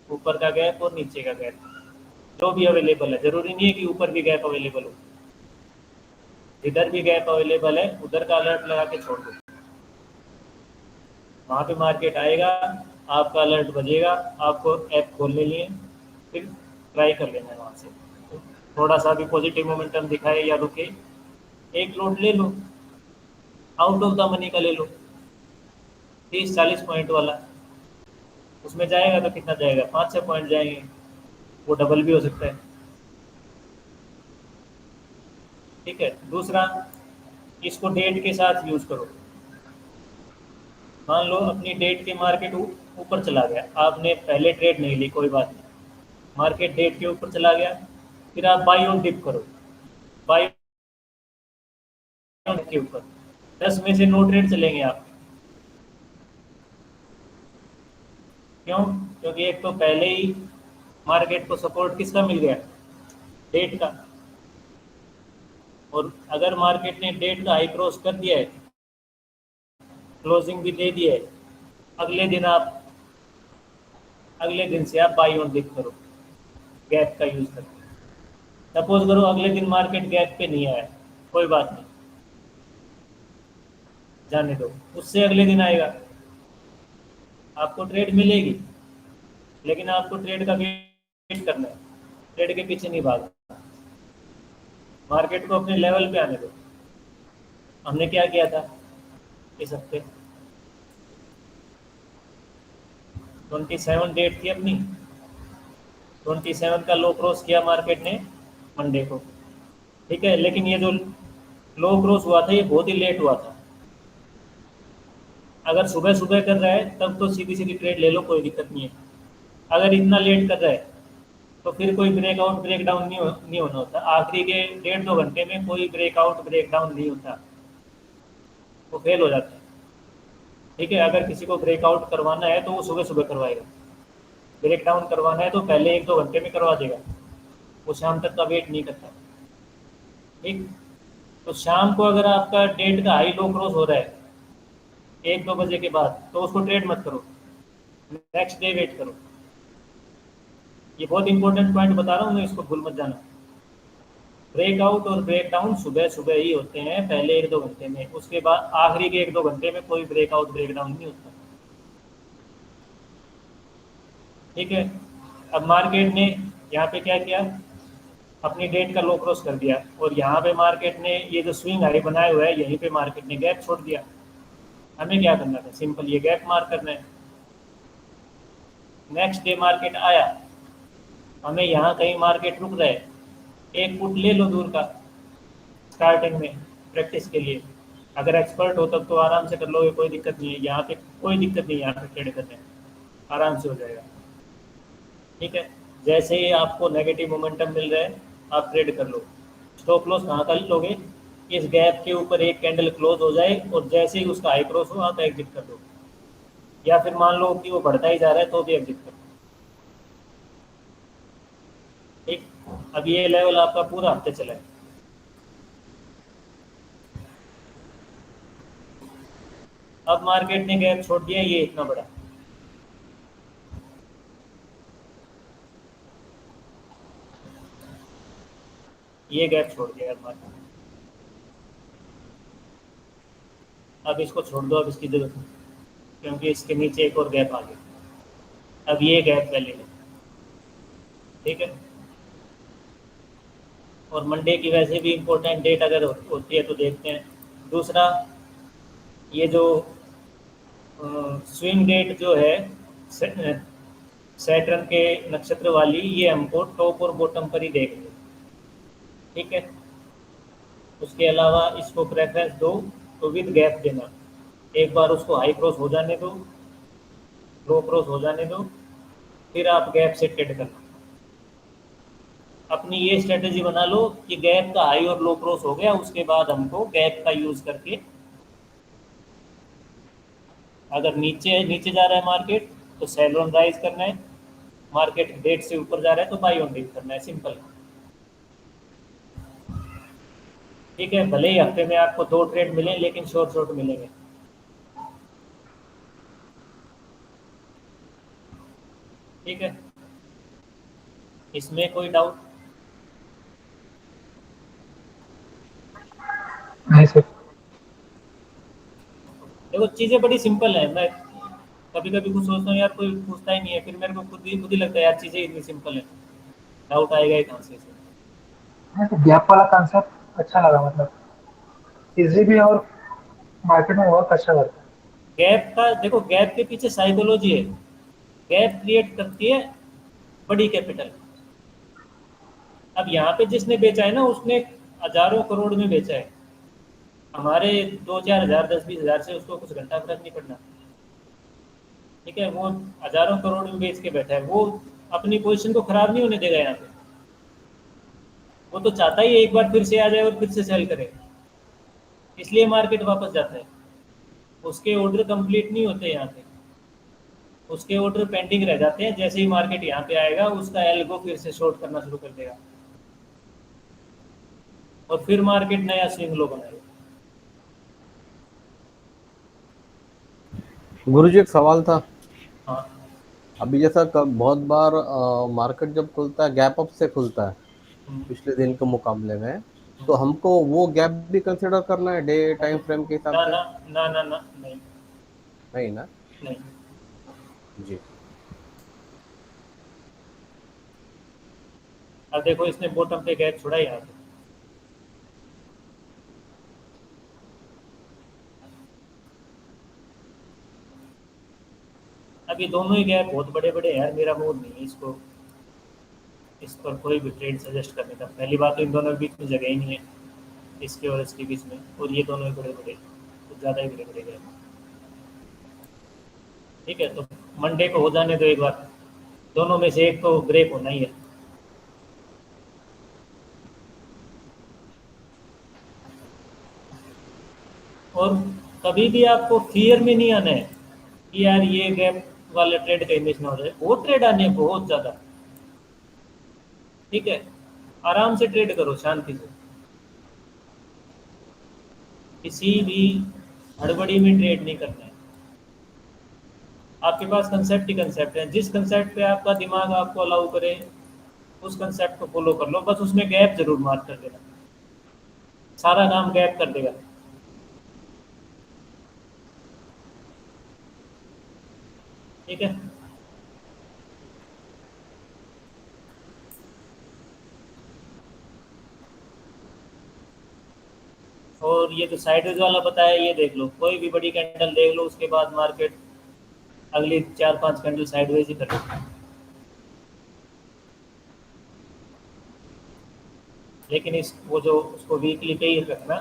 ऊपर का गैप और नीचे का गैप जो भी अवेलेबल है, जरूरी नहीं है कि ऊपर भी गैप अवेलेबल हो, जिधर भी गैप अवेलेबल है उधर का अलर्ट लगा के छोड़ दो। वहाँ पे मार्केट आएगा, आपका अलर्ट बजेगा, आपको ऐप खोलने लिए फिर ट्राई कर लेना है वहाँ से। थोड़ा सा भी पॉजिटिव मोमेंटम दिखाए या रुके, एक लोड ले लो, आउट ऑफ द मनी का ले लो, 30-40 पॉइंट वाला। उसमें जाएगा तो कितना जाएगा, 5-6 पॉइंट जाएंगे, वो डबल भी हो सकता है। ठीक है। दूसरा, इसको डेट के साथ यूज करो। मान लो अपनी डेट के मार्केट ऊपर चला गया, आपने पहले ट्रेड नहीं ली, कोई बात नहीं, मार्केट डेट के ऊपर चला गया, फिर आप बाई ऑन डिप करो, बाई ऑन के ऊपर 10 में से 9 ट्रेड चलेंगे आप। क्यों? क्योंकि एक तो पहले ही मार्केट को सपोर्ट किसका मिल गया, डेट का। और अगर मार्केट ने डेट का हाई क्रॉस कर दिया है, क्लोजिंग भी दे दिया है, अगले दिन आप अगले दिन से आप बाई ऑन डिप करो, गैप का यूज करके। सपोज करो अगले दिन मार्केट गैप पे नहीं आया, कोई बात नहीं, जाने दो, उससे अगले दिन आएगा, आपको ट्रेड मिलेगी, लेकिन आपको ट्रेड का वेट करना है, ट्रेड के पीछे नहीं भागना, मार्केट को अपने लेवल पे आने दो। हमने क्या किया था इस हफ्ते, 27 डेट थी अपनी, 27 का लो क्रॉस किया मार्केट ने मंडे को। ठीक है, लेकिन ये जो लो क्रॉस हुआ था ये बहुत ही लेट हुआ था। अगर सुबह सुबह कर रहा है तब तो सीधी सीधी ट्रेड ले लो, कोई दिक्कत नहीं है। अगर इतना लेट कर रहा है तो फिर कोई ब्रेकआउट ब्रेकडाउन नहीं होना होता, आखिरी के 1.5-2 घंटे में कोई ब्रेकआउट ब्रेकडाउन नहीं होता, वो फेल हो जाता है। ठीक है, अगर किसी को ब्रेकआउट करवाना है तो वो सुबह सुबह करवाएगा, ब्रेकडाउन करवाना है तो पहले 1-2 घंटे में करवा देगा, वो शाम तक का वेट नहीं करता। ठीक। तो शाम को अगर आपका डेट का हाई लो क्रॉस हो रहा है 1-2 बजे के बाद, तो उसको ट्रेड मत करो, नेक्स्ट डे वेट करो। ये बहुत इंपॉर्टेंट पॉइंट बता रहा हूँ मैं, इसको भूल मत जाना। ब्रेकआउट और ब्रेकडाउन सुबह सुबह ही होते हैं, पहले 1-2 घंटे में, उसके बाद आखिरी के 1-2 घंटे में कोई ब्रेकआउट ब्रेकडाउन नहीं होता। ठीक है। अब मार्केट ने यहाँ पे क्या किया, अपनी डेट का लो क्रॉस कर दिया, और यहाँ पे मार्केट ने ये जो स्विंग हाई बनाए हुआ है, यहीं पे मार्केट ने गैप छोड़ दिया। हमें क्या करना था, सिंपल ये गैप मार करना है। नेक्स्ट डे मार्केट आया, हमें यहाँ कहीं मार्केट रुक रहा है, एक फुट ले लो दूर का स्टार्टिंग में प्रैक्टिस के लिए। अगर एक्सपर्ट हो तब तो आराम से कर लोगे, कोई दिक्कत नहीं है, यहाँ पे कोई दिक्कत नहीं है, यहाँ पे ट्रेड करने में आराम से हो जाएगा। ठीक है। जैसे ही आपको नेगेटिव मोमेंटम मिल रहा है आप ट्रेड कर लो। स्टॉप लॉस कहाँ कर लोगे, इस गैप के ऊपर एक कैंडल क्लोज हो जाए और जैसे ही उसका हाई क्रॉस हो आप एग्जिट कर दो, या फिर मान लो कि वो बढ़ता ही जा रहा है तो भी एग्जिट कर दो। ठीक। अब ये लेवल आपका पूरा हफ्ते चला है। अब मार्केट ने गैप छोड़ दिया ये इतना बड़ा, ये गैप छोड़ दिया अब मार्केट। अब इसको छोड़ दो, अब इसकी जरूरत नहीं, क्योंकि इसके नीचे एक और गैप आ गया, अब ये गैप वैलिड है। ठीक है। और मंडे की वैसे भी इंपॉर्टेंट डेट अगर होती है तो देखते हैं। दूसरा, ये जो स्विंग डेट जो है सैटर्न के नक्षत्र वाली, ये हमको टॉप और बॉटम पर ही देखनी है। ठीक है। उसके अलावा इसको प्रेफरेंस दो तो विद गैप देना, एक बार उसको हाई क्रॉस हो जाने दो, लो क्रॉस हो जाने दो, फिर आप गैप से ट्रेड करना। अपनी ये स्ट्रेटेजी बना लो कि गैप का हाई और लो क्रॉस हो गया, उसके बाद हमको गैप का यूज करके, अगर नीचे नीचे जा रहा है मार्केट तो सेल ऑन राइज करना है, मार्केट डेट से ऊपर जा रहा है तो बाई ऑन डिप करना है, सिंपल। ठीक है, भले ही हफ्ते में आपको 2 ट्रेड मिले लेकिन शॉर्ट शॉर्ट मिलेंगे। ठीक है। इसमें कोई डाउट? नहीं सर। देखो चीज़ें बड़ी सिंपल है। मैं कभी कभी कुछ सोचता हूँ यार कोई पूछता ही नहीं है, फिर मेरे को खुद ही लगता है यार चीज़ें इतनी सिंपल है, डाउट आएगा ही कहाँ से इसमें। नहीं तो गैप वाला कंसेप्ट अच्छा लगा, मतलब इजी भी है और मार्केट में वर्क अच्छा करता है। गैप का देखो, गैप के पीछे साइकोलॉजी है। गैप क्रिएट करती है बड़ी कैपिटल। अब यहाँ पे जिसने बेचा है ना, उसने हजारों करोड़ में बेचा है। हमारे 2-4 हजार 10-20 हजार से उसको कुछ घंटा फर्क नहीं पड़ना। ठीक है, वो हजारों करोड़ में बेच के बैठा है। वो अपनी पोजीशन को खराब नहीं होने देगा यहाँ पे। वो तो चाहता ही है एक बार फिर से आ जाए और फिर से सेल करे, इसलिए मार्केट वापस जाता है। उसके ऑर्डर कंप्लीट नहीं होते यहाँ पे, उसके ऑर्डर पेंडिंग रह जाते हैं। जैसे ही मार्केट यहाँ पे आएगा, उसका एल्गो फिर से शॉर्ट करना शुरू कर देगा और फिर मार्केट नया स्विंग लो बनाएगा। गुरुजी एक सवाल था। हाँ। अभी जैसा बहुत बार मार्केट जब खुलता है गैप अप से खुलता है हम्म, पिछले दिन के मुकाबले में, तो हम्म। हमको वो गैप भी कंसिडर करना है डे टाइम नहीं, फ्रेम के हिसाब ना से? ना ना ना ना, नहीं। नहीं ना? नहीं। जी। अब देखो इसने बॉटम पे गैप छोड़ा यहाँ पे। अब ये दोनों ही गैप बहुत बड़े बड़े हैं यार, मेरा मूड नहीं है इसको, इस पर कोई भी ट्रेड सजेस्ट करने का। पहली बात तो इन दोनों के बीच में जगह ही नहीं है, इसके और इसके बीच में। और ये दोनों ही बड़े बड़े, कुछ ज़्यादा ही बड़े बड़े गैप। ठीक है, तो मंडे को हो जाने दो एक बार, दोनों में से एक तो ब्रेक होना ही है। और कभी भी आपको फियर में नहीं आना है कि यार ये गैप वाले ट्रेड कहीं मिस ना हो जाए। बहुत ट्रेड आने हैं, बहुत ज़्यादा। ठीक है, आराम से ट्रेड करो शांति से, किसी भी हड़बड़ी में ट्रेड नहीं करना है। आपके पास कंसेप्ट ही कंसेप्ट है, जिस कंसेप्ट पे आपका दिमाग आपको अलाउ करे उस कंसेप्ट को फॉलो कर लो। बस उसमें गैप जरूर मार्क कर देना, सारा काम गैप कर देगा। ठीक है। और ये जो साइडवेज वाला बताया, ये देख लो, कोई भी बड़ी कैंडल देख लो, उसके बाद मार्केट अगली 4-5 कैंडल साइडवेज ही कर लेता है। लेकिन इस वो जो उसको वीकली पे ही रखना,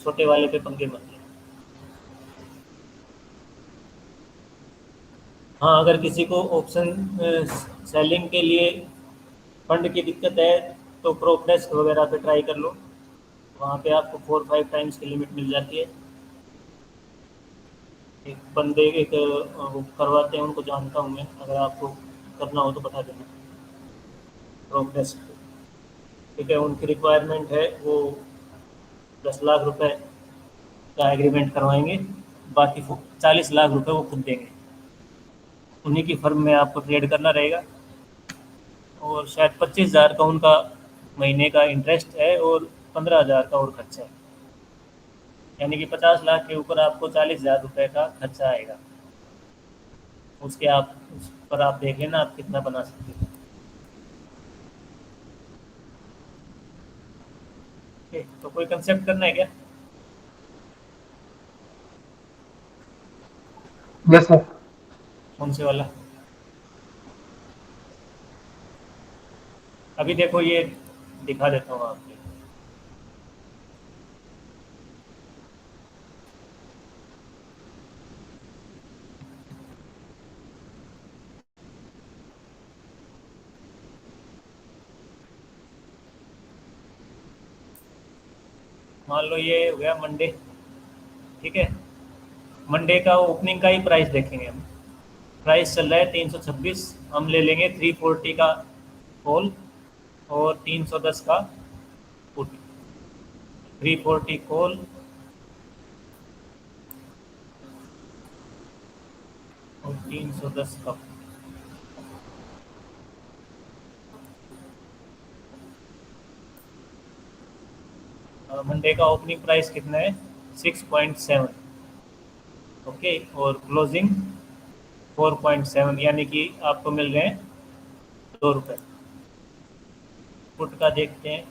छोटे वाले पे पंगे मत लेना। हाँ, अगर किसी को ऑप्शन सेलिंग के लिए फंड की दिक्कत है, तो प्रोप्रेस वगैरह पे ट्राई कर लो। वहाँ पे आपको 4-5 टाइम्स की लिमिट मिल जाती है। एक बंदे एक वो करवाते हैं, उनको जानता हूँ मैं, अगर आपको करना हो तो बता देना। प्रोग्रेस। ठीक है, उनकी रिक्वायरमेंट है वो 10 लाख रुपए का एग्रीमेंट करवाएंगे, बाकी 40 लाख रुपए वो खुद देंगे। उन्हीं की फर्म में आपको ट्रेड करना रहेगा। और शायद 25 हजार का उनका महीने का इंटरेस्ट है, और 15 हजार का और खर्चा है। यानी कि 50 लाख के ऊपर आपको 40 हजार रुपये का खर्चा आएगा। उसके आप उस पर आप देख लेना आप कितना बना सकते हो। ठीक, तो कोई कंसेप्ट करना है क्या? Yes sir. कौन से वाला? अभी देखो ये दिखा देता हूँ आपको। मान लो ये हो गया मंडे। ठीक है, मंडे का ओपनिंग का ही प्राइस देखेंगे हम। प्राइस चल रहा है 326। हम ले लेंगे 340 का कॉल और 310 का पुट। 340 कॉल और 310 का। मंडे का ओपनिंग प्राइस कितना है? 6.7। ओके, और क्लोजिंग 4.7, यानी कि आपको मिल रहे हैं 2 रुपये। पुट का देखते हैं।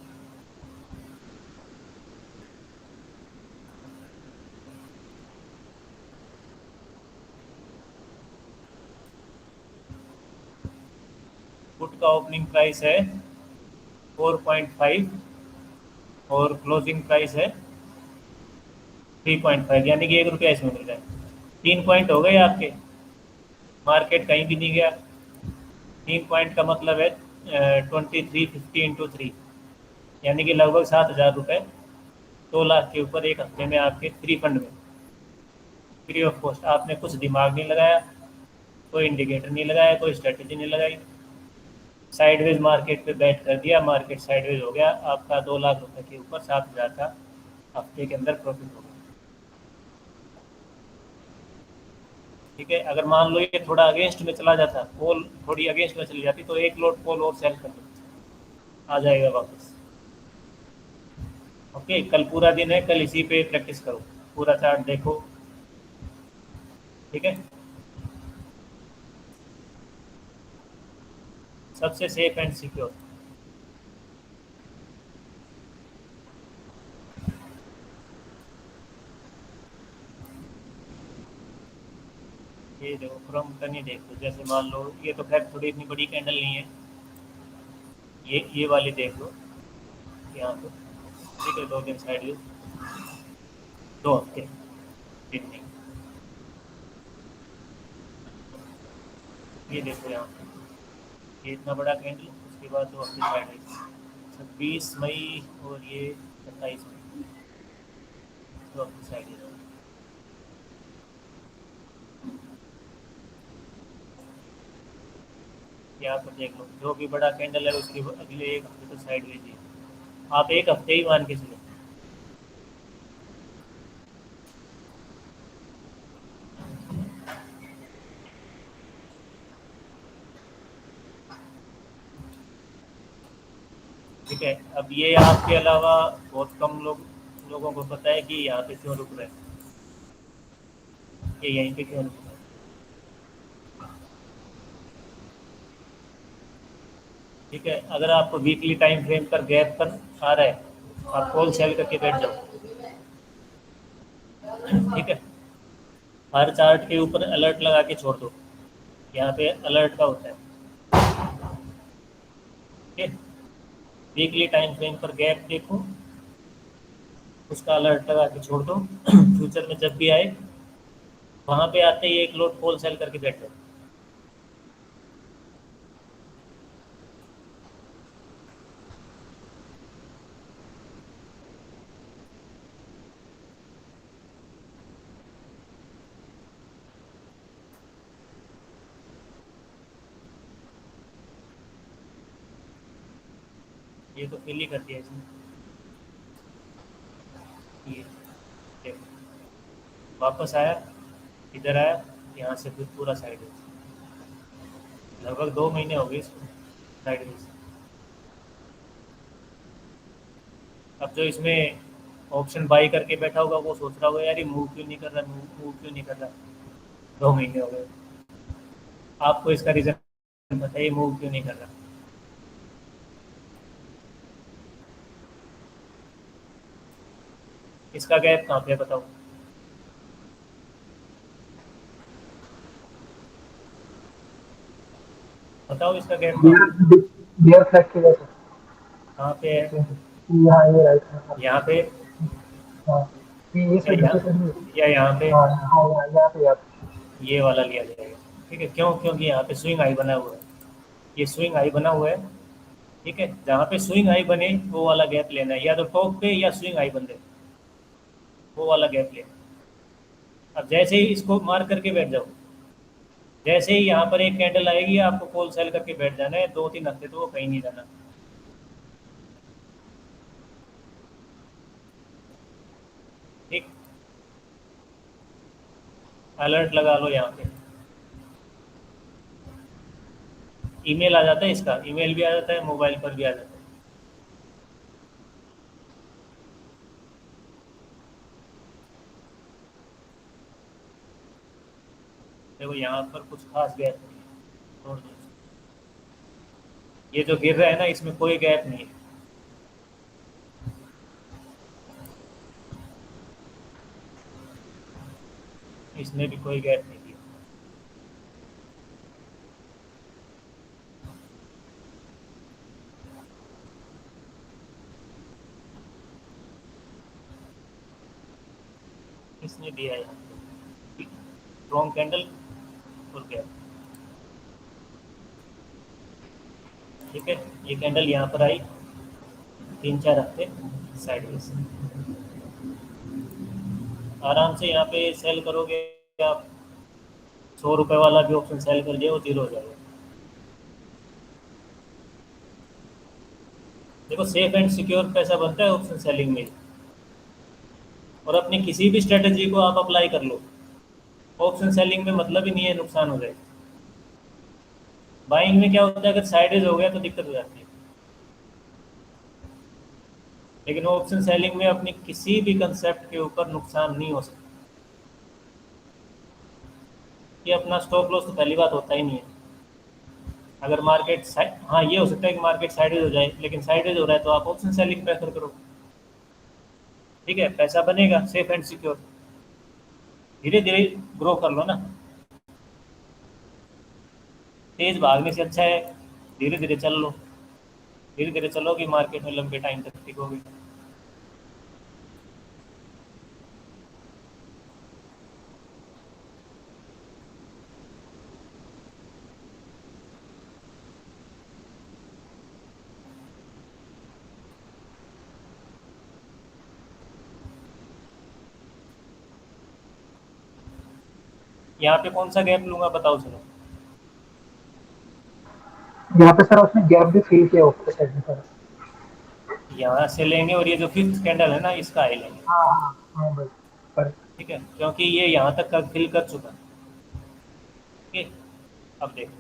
पुट का ओपनिंग प्राइस है 4.5 और क्लोजिंग प्राइस है 3.5, यानी कि 1 रुपया इसमें मिल रहा है। 3 पॉइंट हो गए आपके, मार्केट कहीं भी नहीं गया। 3 पॉइंट का मतलब है 2350 × 3, यानी कि लगभग 7,000 रुपये, 2 लाख के ऊपर एक हफ्ते में आपके फ्री फंड में, फ्री ऑफ कॉस्ट। आपने कुछ दिमाग नहीं लगाया, कोई इंडिकेटर नहीं लगाया, कोई स्ट्रेटेजी नहीं लगाई, साइडवेज मार्केट पे बैठ कर दिया, मार्केट साइडवेज हो गया, आपका 2 लाख रुपए के ऊपर 7,000 का हफ्ते के अंदर प्रॉफिट हो गया। ठीक है, अगर मान लो ये थोड़ा अगेंस्ट में चला जाता, पोल थोड़ी अगेंस्ट में चली जाती, तो एक लोड पोल और सेल कर दो, आ जाएगा वापस। ओके, कल पूरा दिन है, कल इसी पे प्रैक्टिस करो, पूरा चार्ट देखो। ठीक है, सबसे सेफ एंड सिक्योर। ये देखो फ्रॉम नहीं देखो, जैसे मान लो ये तो खैर थोड़ी इतनी बड़ी कैंडल नहीं है, ये वाली देख लो यहाँ पे। ठीक है, 2 दिन साइड व्यू, 2 हफ्ते, दिन नहीं। ये देखो यहाँ पे, ये इतना बड़ा कैंडल, उसके बाद 2 हफ्ते साइड व्यू, 26 मई और ये 27 मई, 2 हफ्ते साइड व्यू। यहाँ पर देख लो, जो भी बड़ा कैंडल है उसके अगले एक हफ्ते तो साइड वेज ही है। आप एक हफ्ते ही मान के चलो। ठीक है, अब ये आपके अलावा बहुत कम लोगों को पता है कि यहाँ पे क्यों रुक रहे हैं, ये यहीं पे क्यों रुक रहे हैं। ठीक है, अगर आपको वीकली टाइम फ्रेम पर गैप पर आ रहा है, आप कॉल सेल करके बैठ जाओ। ठीक है, हर चार्ट के ऊपर अलर्ट लगा के छोड़ दो, यहाँ पे अलर्ट का होता है। ठीक है, वीकली टाइम फ्रेम पर गैप देखो, उसका अलर्ट लगा के छोड़ दो। फ्यूचर में जब भी आए, वहाँ पे आते ही एक लोड कॉल सेल करके बैठ जाओ। ये तो फिल ही कर दिया इसने। ये देखो, वापस आया, इधर आया, यहाँ से फिर पूरा साइडवेज, लगभग 2 महीने हो गए इसको साइडवेज। अब जो इसमें ऑप्शन बाई करके बैठा होगा वो सोच रहा होगा यार ये मूव क्यों नहीं कर रहा, मूव क्यों नहीं कर रहा, 2 महीने हो गए। आपको इसका रीज़न बताइए, मूव क्यों नहीं कर रहा। इसका गैप कहाँ पे है बताओ, बताओ इसका गैप कहाँ पे, बियर बियर फ्लैग की वजह कहाँ पे है? से यहाँ ये राइट है। यहाँ पे हाँ, ये या साइड यहाँ, दूसरे साइड में। या यहाँ पे? हाँ हाँ, यहाँ पे आप। ये वाला लिया जाएगा। ठीक है, क्यों? क्योंकि यहाँ पे स्विंग हाई बना हुआ है, ये स्विंग हाई बना हुआ है। ठीक है, जहाँ पे स्विंग हाई बने वो वाला गैप लेना है, या तो टॉप पे या स्विंग हाई बन दे, वो वाला गैप लेना। अब जैसे ही इसको मार्क करके बैठ जाओ, जैसे ही यहाँ पर एक कैंडल आएगी आपको कॉल सेल करके बैठ जाना है, 2-3 हफ्ते तो वो कहीं नहीं जाना। ठीक, अलर्ट लगा लो यहाँ पे, ईमेल आ जाता है इसका, ईमेल भी आ जाता है, मोबाइल पर भी आ जाता है। देखो यहाँ पर कुछ खास गैप नहीं है, छोड़ दो इसको। ये जो गिर रहा है ना, इसमें कोई गैप नहीं है। इसमें भी कोई गैप नहीं दिया। इसने दिया है स्ट्रॉन्ग कैंडल और गैप। ठीक है, ये कैंडल यहाँ पर आई 3-4 हफ्ते साइडवेज, आराम से यहाँ पे सेल करोगे आप। 100 रुपये वाला भी ऑप्शन सेल कर दिया, वो 0 हो जाएगा। देखो सेफ एंड सिक्योर पैसा बनता है ऑप्शन सेलिंग में, और अपनी किसी भी स्ट्रेटजी को आप अप्लाई कर लो। ऑप्शन सेलिंग में मतलब ही नहीं है नुकसान हो जाए। बाइंग में क्या होता है, अगर साइडेज हो गया तो दिक्कत हो जाती है, लेकिन ऑप्शन सेलिंग में अपनी किसी भी कंसेप्ट के ऊपर नुकसान नहीं हो सकता। ये अपना स्टॉप लॉस तो पहली बात होता ही नहीं है। अगर मार्केट हाँ, ये हो सकता है कि मार्केट साइडेज हो जाए, लेकिन साइडेज हो रहा है तो आप ऑप्शन सेलिंग प्रेफर करो। ठीक है, पैसा बनेगा सेफ एंड सिक्योर। धीरे धीरे ग्रो कर लो ना, तेज भागने से अच्छा है धीरे धीरे चल लो। धीरे धीरे चलोगे मार्केट में लंबे टाइम तक टिकोगे। यहाँ पे कौन सा गैप लूंगा बताओ चलो। यहाँ पे सर उसने गैप भी फिल किया ऊपर साइड में सर। यहाँ से लेंगे और ये जो फिफ्थ कैंडल है ना, इसका हाई लेंगे। हाँ हाँ हाँ भाई, पर ठीक है, क्योंकि ये यहाँ तक का फिल कर चुका है। ठीक है, अब देखो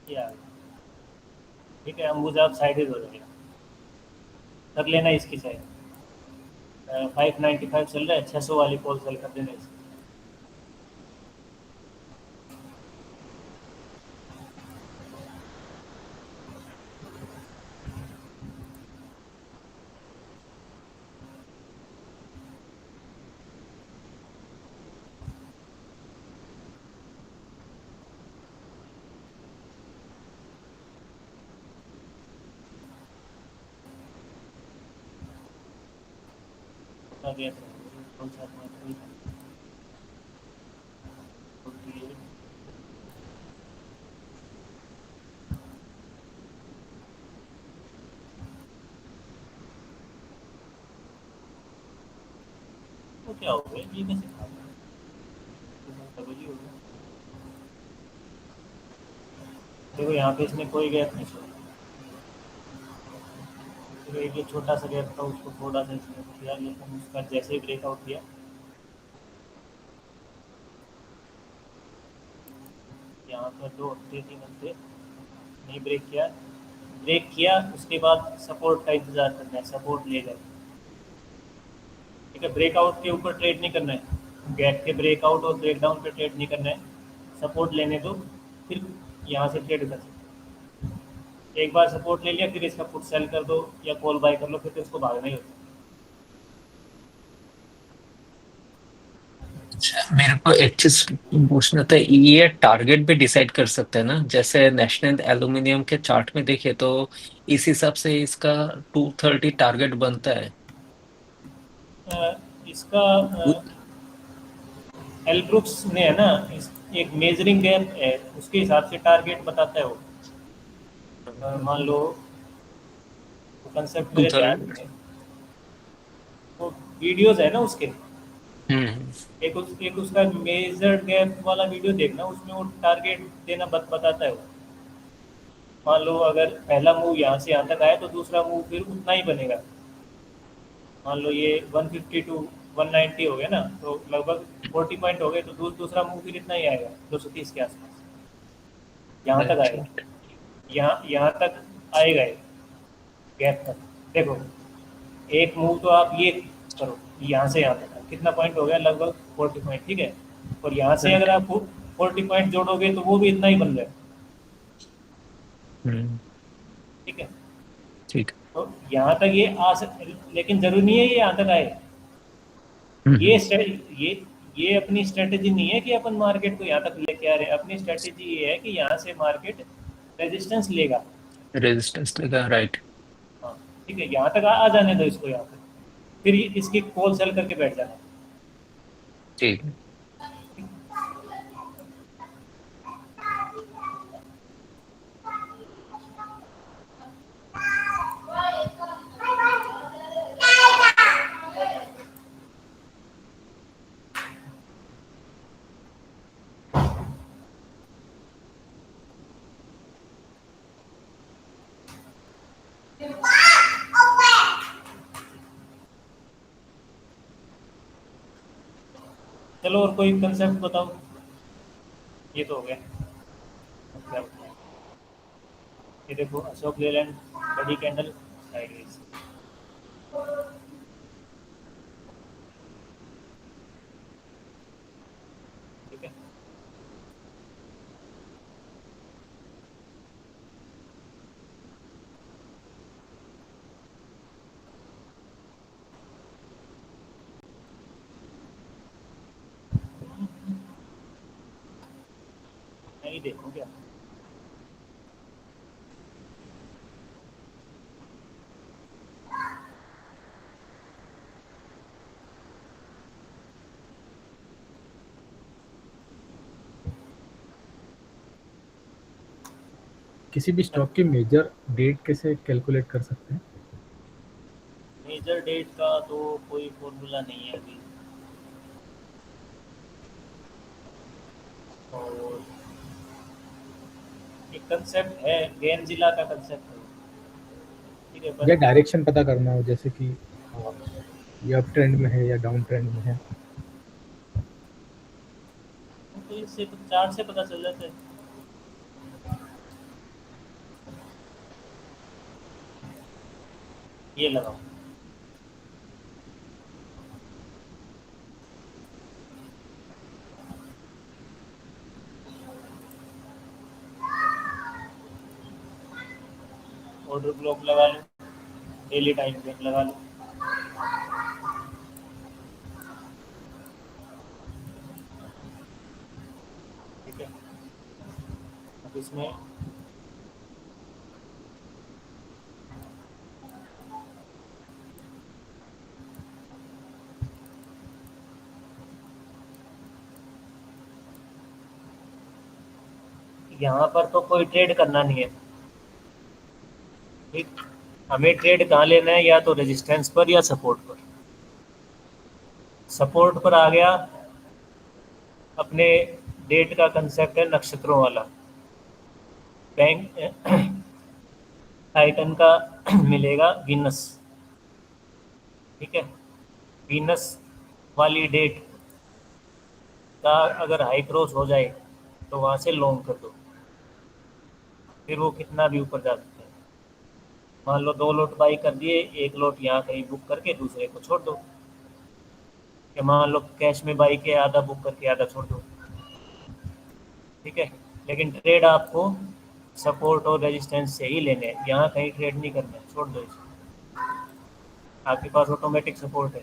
क्या। ठीक है, अंबुजा अब साइडेज हो जाएगा, कर लेना इसकी साइड। 595 चल रहा है, 600 वाली कॉल सेल कर देना इसकी। कितना गैप है? 48। तो क्या हो गया, ये कैसे खा गया? डबल ही हो गया। देखो यहाँ पे इसने कोई गैप नहीं छोड़ा। तो एक ये छोटा सा गैप था, उसको थोड़ा सा इसने किया, लेकिन उसका जैसे ही ब्रेकआउट किया, यहाँ पर 2 हफ्ते 3 हफ्ते नहीं ब्रेक किया। ब्रेक किया उसके बाद सपोर्ट का इंतजार करना है, सपोर्ट लेगा। ठीक है, ब्रेकआउट के ऊपर ट्रेड नहीं करना है, गैप के ब्रेकआउट और ब्रेकडाउन पे ट्रेड नहीं करना है। सपोर्ट लेने दो, फिर यहाँ से ट्रेड कर सकते। एक बार सपोर्ट ले लिया, फिर इसका पुट सेल कर दो या कॉल बाय कर लो, फिर तो इसको भागना ही होता है। अच्छा, मेरे को एक चीज पूछना था, ये टारगेट भी डिसाइड कर सकते हैं ना? जैसे नेशनल एल्यूमिनियम के चार्ट में देखे तो इस हिसाब से इसका 230 टारगेट बनता है। इसका एल ग्रुप्स में है ना, एक मेजरिंग गैप है, उसके हिसाब से टारगेट बताता है वो। मान लो कंसेप्ट टू मेरे ध्यान थर्ड में, वो वीडियोस है ना उसके, हम्म। एक उसका मेजर्ड गैप वाला वीडियो देखना, उसमें वो टारगेट देना बताता है वो। मान लो अगर पहला मूव यहाँ से यहाँ तक आया तो दूसरा मूव फिर उतना ही बनेगा। मान लो ये 152 190 हो गया ना, तो लगभग 40 पॉइंट हो गए, तो दूसरा मूव फिर इतना ही आएगा, 230 के आसपास, यहाँ तक राइट आएगा, राइट। यहाँ तक आएगा ये गैप तक। देखो एक मूव तो आप ये करो, यहाँ से यहाँ तक कितना पॉइंट हो गया, लगभग 40 पॉइंट, ठीक है। और यहाँ से राइट। अगर आप 40 पॉइंट जोड़ोगे तो वो भी इतना ही बन रहा है, हम्म। ठीक है। ठीक। तो यहाँ तक ये आ सकते, लेकिन जरूरी नहीं है ये यहाँ तक आए। हम्म। ये ये ये अपनी स्ट्रेटेजी नहीं है कि अपन मार्केट को यहाँ तक लेके आ रहे हैं, अपनी स्ट्रेटेजी ये है कि यहाँ से मार्केट रेजिस्टेंस लेगा। रेजिस्टेंस लेगा, राइट। हाँ, ठीक है, यहाँ तक आ जाने दो इसको, यहाँ तक फिर इसकी कॉल सेल करके बैठ जाना। ठीक है। चलो और कोई कंसेप्ट बताओ, ये तो हो गया। क्या बताएं? ये देखो अशोक लेलैंड, बड़ी कैंडल, साइडवेज, ठीक है। नहीं देखो क्या, किसी भी स्टॉक की मेजर डेट कैसे कैलकुलेट कर सकते हैं? मेजर डेट का तो कोई फॉर्मूला नहीं है अभी, और एक कंसेप्ट है, गेंजिला का कंसेप्ट है, ठीक है, या पर डायरेक्शन पता करना हो, जैसे कि ये अप ट्रेंड में है या डाउन ट्रेंड में है? तो इससे तो चार्ट से पता चल जाता है। ये लगाओ, ऑर्डर ब्लॉक लगा लो, डेली टाइम फ्रेम लगा लो, ठीक है। अब इसमें यहाँ पर तो कोई ट्रेड करना नहीं है, ठीक। हमें ट्रेड कहाँ लेना है, या तो रेजिस्टेंस पर या सपोर्ट पर। सपोर्ट पर आ गया, अपने डेट का कंसेप्ट है नक्षत्रों वाला, बैंक टाइटन का मिलेगा वीनस, ठीक है। वीनस वाली डेट का अगर हाई क्रॉस हो जाए तो वहाँ से लॉन्ग कर दो, फिर वो कितना भी ऊपर जा सकते हैं। मान लो 2 लॉट बाई कर दिए, एक लॉट यहाँ कहीं बुक करके दूसरे को छोड़ दो, या मान लो कैश में बाई के आधा बुक करके आधा छोड़ दो, ठीक है। लेकिन ट्रेड आपको सपोर्ट और रेजिस्टेंस से ही लेने हैं, यहाँ कहीं ट्रेड नहीं करना है, छोड़ दो इसे। आपके पास ऑटोमेटिक सपोर्ट है,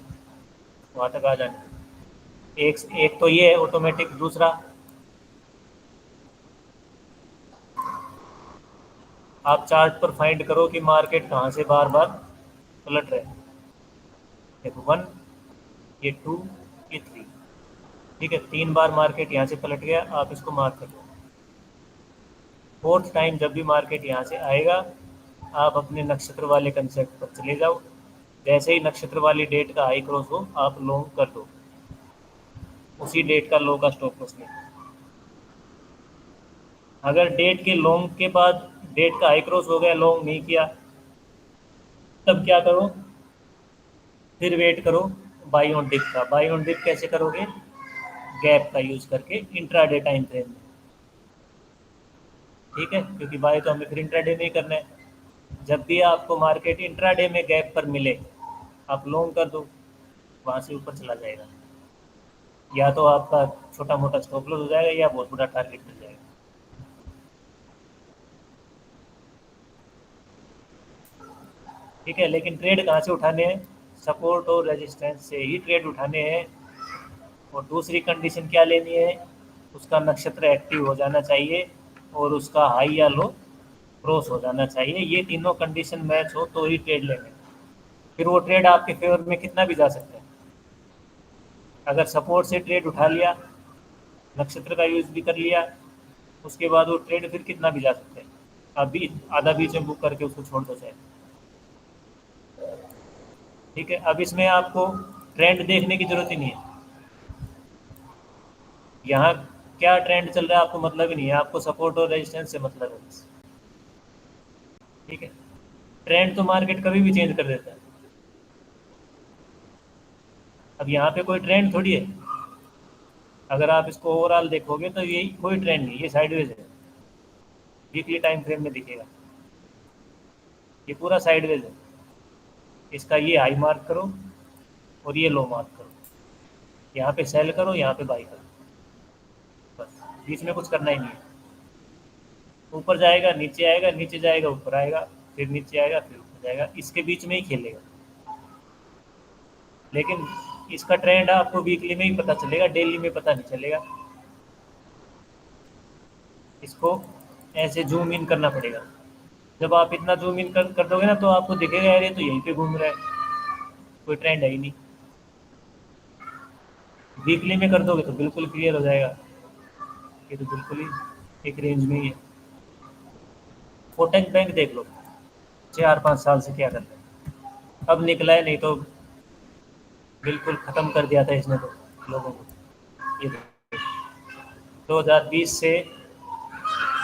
वहाँ तक आ जाना है। एक एक तो ये है ऑटोमेटिक, दूसरा आप चार्ट पर फाइंड करो कि मार्केट कहाँ से बार बार पलट रहे हैं। देखो 1, ये 2, ये 3, ठीक है, 3 बार मार्केट यहाँ से पलट गया, आप इसको मार्क कर लो। 4th टाइम जब भी मार्केट यहाँ से आएगा, आप अपने नक्षत्र वाले कंसेप्ट पर चले जाओ, जैसे ही नक्षत्र वाली डेट का हाई क्रॉस हो आप लॉन्ग कर दो, उसी डेट का लो का स्टॉप लॉस लें। अगर डेट के लॉन्ग के बाद डेट का हाई क्रॉस हो गया, लॉन्ग नहीं किया, तब क्या करो, फिर वेट करो बाई ऑन डिप का। बाई ऑन डिप कैसे करोगे? गैप का यूज करके इंट्राडे टाइम फ्रेम में, ठीक है, क्योंकि बाई तो हमें फिर इंट्राडे में ही करना है। जब भी आपको मार्केट इंट्राडे में गैप पर मिले, आप लॉन्ग कर दो, वहाँ से ऊपर चला जाएगा। या तो आपका छोटा मोटा स्टॉप लॉस हो जाएगा या बहुत बड़ा टारगेट मिल जाएगा। ठीक है, लेकिन ट्रेड कहाँ से उठाने हैं? सपोर्ट और रेजिस्टेंस से ही ट्रेड उठाने हैं। और दूसरी कंडीशन क्या लेनी है? उसका नक्षत्र एक्टिव हो जाना चाहिए और उसका हाई या लो क्रॉस हो जाना चाहिए। ये तीनों कंडीशन मैच हो तो ही ट्रेड लेने। फिर वो ट्रेड आपके फेवर में कितना भी जा सकता है। अगर सपोर्ट से ट्रेड उठा लिया, नक्षत्र का यूज भी कर लिया, उसके बाद वो ट्रेड फिर कितना भी जा सकता है। आप भी आधा बीच में बुक करके उसको छोड़ दो चाहे। ठीक है, अब इसमें आपको ट्रेंड देखने की जरूरत ही नहीं है। यहाँ क्या ट्रेंड चल रहा है आपको मतलब ही नहीं है, आपको सपोर्ट और रेजिस्टेंस से मतलब है बस। ठीक है, ट्रेंड तो मार्केट कभी भी चेंज कर देता है। अब यहाँ पे कोई ट्रेंड थोड़ी है। अगर आप इसको ओवरऑल देखोगे तो ये कोई ट्रेंड नहीं, ये साइडवेज है। वीकली टाइम फ्रेम में दिखेगा, ये पूरा साइडवेज है। इसका ये हाई मार्क करो और ये लो मार्क करो, यहाँ पे सेल करो, यहाँ पे बाई करो, बस बीच में कुछ करना ही नहीं है। ऊपर जाएगा नीचे आएगा, नीचे जाएगा ऊपर आएगा, फिर नीचे आएगा फिर ऊपर जाएगा, इसके बीच में ही खेलेगा। लेकिन इसका ट्रेंड आपको वीकली में ही पता चलेगा, डेली में पता नहीं चलेगा। इसको ऐसे जूम इन करना पड़ेगा। जब आप इतना जूम इन कर दोगे ना तो आपको दिखेगा यार ये तो यहीं पे घूम रहा है, कोई ट्रेंड है ही नहीं। वीकली में कर दोगे तो बिल्कुल क्लियर हो जाएगा, ये तो बिल्कुल ही एक रेंज में ही है। कोटक बैंक देख लो, 4-5 साल से क्या कर रहे हैं, अब निकला है, नहीं तो बिल्कुल ख़त्म कर दिया था इसने तो लोगों को। ये 2020 से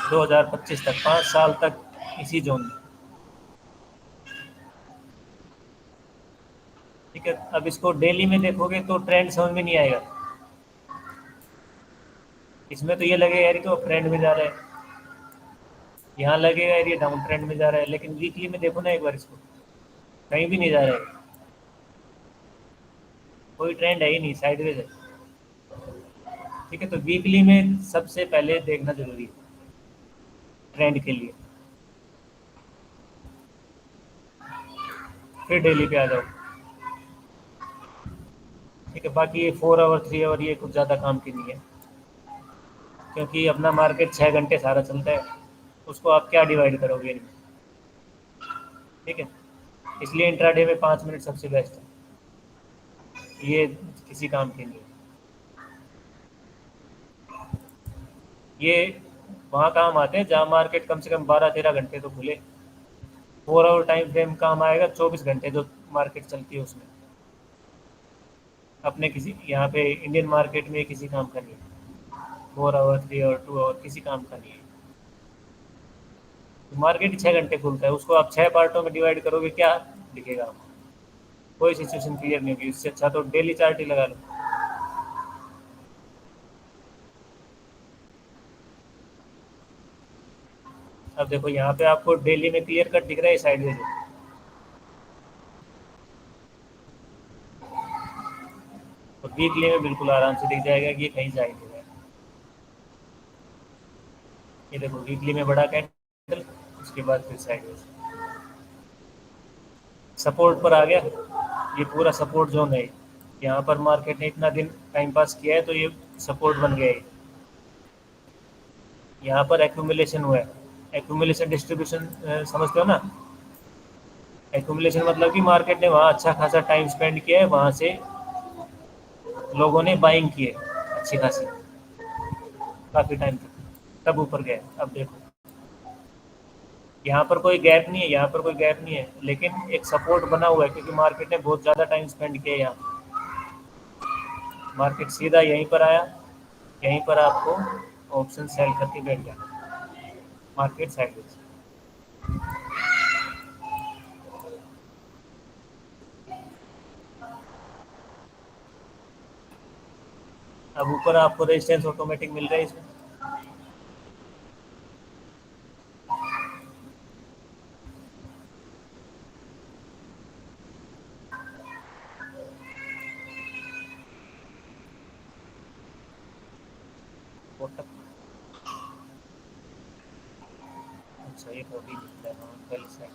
2025 तक 5 साल तक इसी जोन में। ठीक है, अब इसको डेली में देखोगे तो ट्रेंड समझ में नहीं आएगा। इसमें तो ये लगेगा यार तो ट्रेंड में जा रहा है, यहाँ लगेगा यार ये डाउन ट्रेंड में जा रहा है, लेकिन वीकली में देखो ना एक बार इसको, कहीं भी नहीं जा रहा है, कोई ट्रेंड है ही नहीं, साइडवेज है। ठीक है, तो वीकली में सबसे पहले देखना जरूरी है ट्रेंड के लिए, फिर डेली पे आ जाओ। ठीक है, बाकी ये 4 आवर 3 आवर ये कुछ ज़्यादा काम की नहीं है, क्योंकि अपना मार्केट 6 घंटे सारा चलता है, उसको आप क्या डिवाइड करोगे इनमें। ठीक है, इसलिए इंट्राडे में 5 मिनट सबसे बेस्ट है, ये किसी काम की नहीं है। ये वहाँ काम आते हैं जहाँ मार्केट कम से कम 12-13 घंटे तो खुले। 4 आवर टाइम फ्रेम काम आएगा 24 घंटे जो मार्केट चलती है उसमें। अपने किसी यहाँ पे इंडियन मार्केट में किसी काम का नहीं है, 4 आवर 3 आवर 2 आवर किसी काम का नहीं है। तो मार्केट 6 घंटे खुलता है, उसको आप 6 पार्टों में डिवाइड करोगे क्या दिखेगा आपको, कोई सिचुएशन क्लियर नहीं होगी। इससे अच्छा तो डेली चार्ट ही लगा लो। अब देखो यहाँ पे आपको डेली में क्लियर कट दिख रहा है साइडवेज है, और वीकली में बिल्कुल आराम से दिख जाएगा कि ये कहीं जा ही नहीं रहा है। ये देखो वीकली में बड़ा कैंडल, उसके बाद फिर साइडवेज, सपोर्ट पर आ गया, ये पूरा सपोर्ट जोन है। यहाँ पर मार्केट ने इतना दिन टाइम पास किया है तो ये सपोर्ट बन गया है। यहाँ पर एक्यूमुलेशन हुआ है, एक्यूमुलेशन डिस्ट्रीब्यूशन समझते हो ना। एक्यूमुलेशन मतलब कि मार्केट ने वहाँ अच्छा खासा टाइम स्पेंड किया है, वहाँ से लोगों ने बाइंग की है अच्छी खासी काफ़ी टाइम तक, तब ऊपर गया। अब देखो यहाँ पर कोई गैप नहीं है, यहाँ पर कोई गैप नहीं है, लेकिन एक सपोर्ट बना हुआ है क्योंकि मार्केट ने बहुत ज़्यादा टाइम स्पेंड किया है यहाँ। मार्केट सीधा यहीं पर आया, यहीं पर आपको ऑप्शन सेल करके बैठ जाना, मार्केट साइडवेज। अब ऊपर आपको रेजिस्टेंस ऑटोमेटिक मिल रहा है इसमें। अच्छा ये तो अभी दिख रहा है, हाँ, पहले साइड।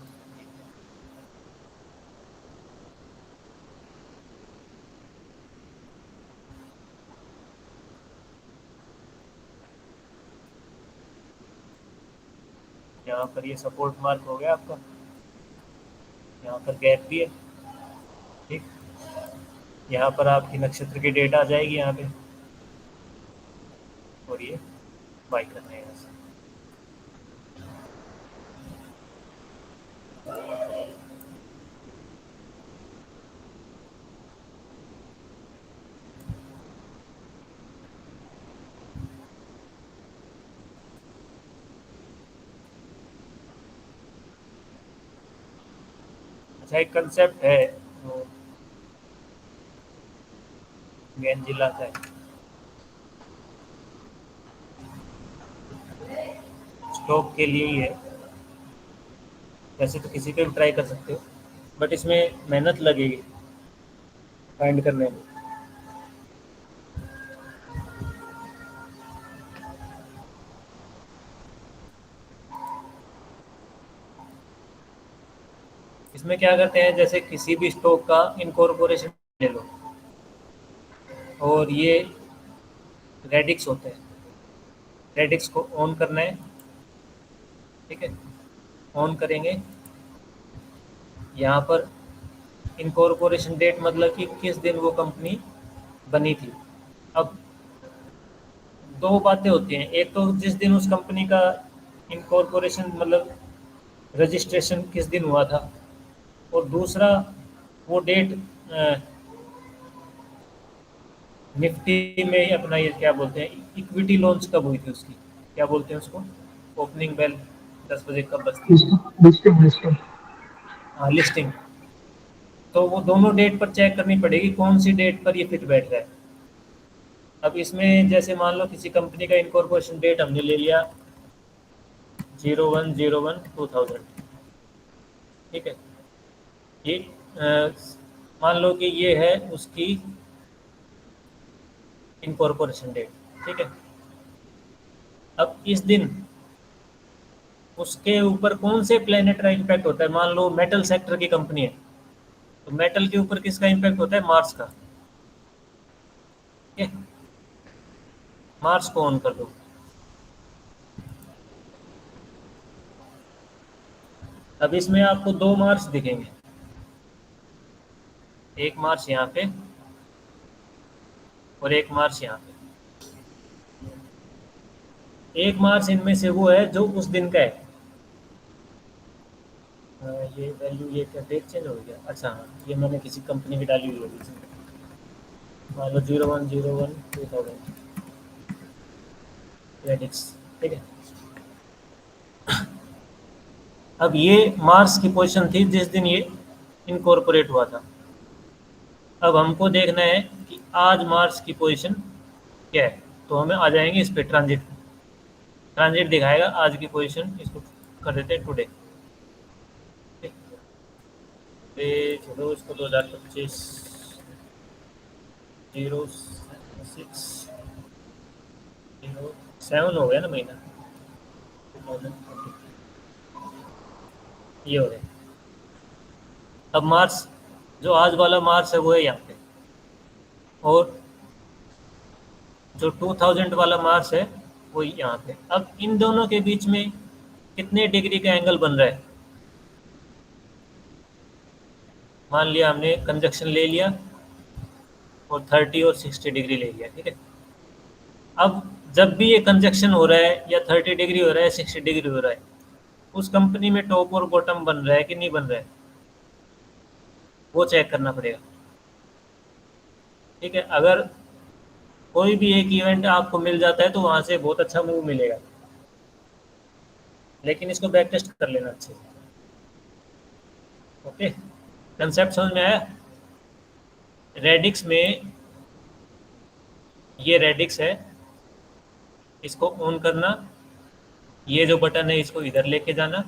यहाँ पर ये सपोर्ट मार्क हो गया आपका, यहाँ पर गैप भी है, ठीक। यहाँ पर आपकी नक्षत्र की डेट आ जाएगी यहाँ पे, और ये बाई करना है यहाँ से। अच्छा एक कंसेप्ट है वो गेंजिला का है, स्टॉक के लिए ही है, वैसे तो किसी पे भी ट्राई कर सकते हो, बट इसमें मेहनत लगेगी फाइंड करने में। इसमें क्या करते हैं, जैसे किसी भी स्टॉक का इनकॉर्पोरेशन ले लो, और ये रेडिक्स होते हैं, रेडिक्स को ऑन करना है, ठीक है। ऑन करेंगे, यहाँ पर इनकॉर्पोरेशन डेट मतलब कि किस दिन वो कंपनी बनी थी। अब दो बातें होती हैं, एक तो जिस दिन उस कंपनी का इनकॉर्पोरेशन मतलब रजिस्ट्रेशन किस दिन हुआ था, और दूसरा वो डेट निफ्टी में अपना ये क्या बोलते हैं, इक्विटी लॉन्च कब हुई थी उसकी, क्या बोलते हैं उसको, ओपनिंग बेल 10 बजे कब बजती है, लिस्टिंग लिस्टिंग हाँ लिस्टिंग। तो वो दोनों डेट पर चेक करनी पड़ेगी कौन सी डेट पर ये फिट बैठ रहा है। अब इसमें जैसे मान लो किसी कंपनी का इनकॉर्पोरेशन डेट हमने ले लिया 01/01/2000, ठीक है। ये मान लो कि ये है उसकी इनकॉर्पोरेशन डेट, ठीक है। अब इस दिन उसके ऊपर कौन से प्लेनेट का इम्पैक्ट होता है, मान लो मेटल सेक्टर की कंपनी है, तो मेटल के ऊपर किसका इम्पैक्ट होता है, मार्स का, ठीक है। मार्स को ऑन कर दो। अब इसमें आपको दो मार्स दिखेंगे, एक मार्स यहाँ पे और एक मार्स यहाँ पे। एक मार्स इनमें से वो है जो उस दिन का है। ये वैल्यू ये क्या डेट चेंज हो गया, अच्छा हाँ ये मैंने किसी कंपनी की डाली हुई होगी, मान लो 01/01/2000 रेडिक्स, ठीक है। अब ये मार्स की पोजीशन थी जिस दिन ये इनकॉर्पोरेट हुआ था। अब हमको देखना है कि आज मार्स की पोजीशन क्या है, तो हमें आ जाएंगे इस पे ट्रांजिट, ट्रांजिट दिखाएगा आज की पोजीशन, इसको कर देते हैं टुडे, छोड़ो इसको 2025 06/07 हो गया ना महीना, 2020 ये हो गया। अब मार्च जो आज वाला मार्च है वो है यहाँ पे, और जो 2000 वाला मार्च है वो यहाँ पे। अब इन दोनों के बीच में कितने डिग्री का एंगल बन रहा है, मान लिया हमने कंजक्शन ले लिया और 30 और 60 डिग्री ले लिया, ठीक है। अब जब भी ये कंजक्शन हो रहा है या 30 डिग्री हो रहा है 60 डिग्री हो रहा है, उस कंपनी में टॉप और बॉटम बन रहा है कि नहीं बन रहा है, वो चेक करना पड़ेगा, ठीक है। अगर कोई भी एक इवेंट आपको मिल जाता है तो वहाँ से बहुत अच्छा मूव मिलेगा, लेकिन इसको बैक टेस्ट कर लेना अच्छे से, ओके। कंसेप्ट समझ में आया। रेडिक्स में ये रेडिक्स है, इसको ऑन करना, ये जो बटन है इसको इधर लेके जाना,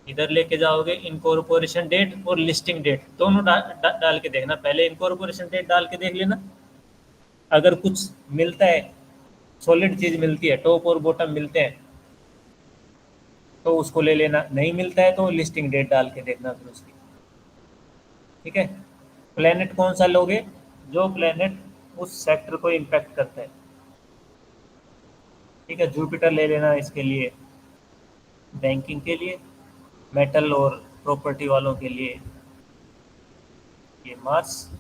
इधर लेके जाओगे इनकॉर्पोरेशन डेट और लिस्टिंग डेट दोनों डाल के देखना। पहले इनकॉर्पोरेशन डेट डाल के देख लेना, अगर कुछ मिलता है, सॉलिड चीज़ मिलती है, टॉप और बॉटम मिलते हैं तो उसको ले लेना, नहीं मिलता है तो लिस्टिंग डेट डाल के देखना फिर उसकी। ठीक है, प्लेनेट कौन सा लोगे? जो प्लेनेट उस सेक्टर को इम्पैक्ट करता है। ठीक है, जुपिटर ले लेना इसके लिए, बैंकिंग के लिए, मेटल और प्रॉपर्टी वालों के लिए ये मार्स,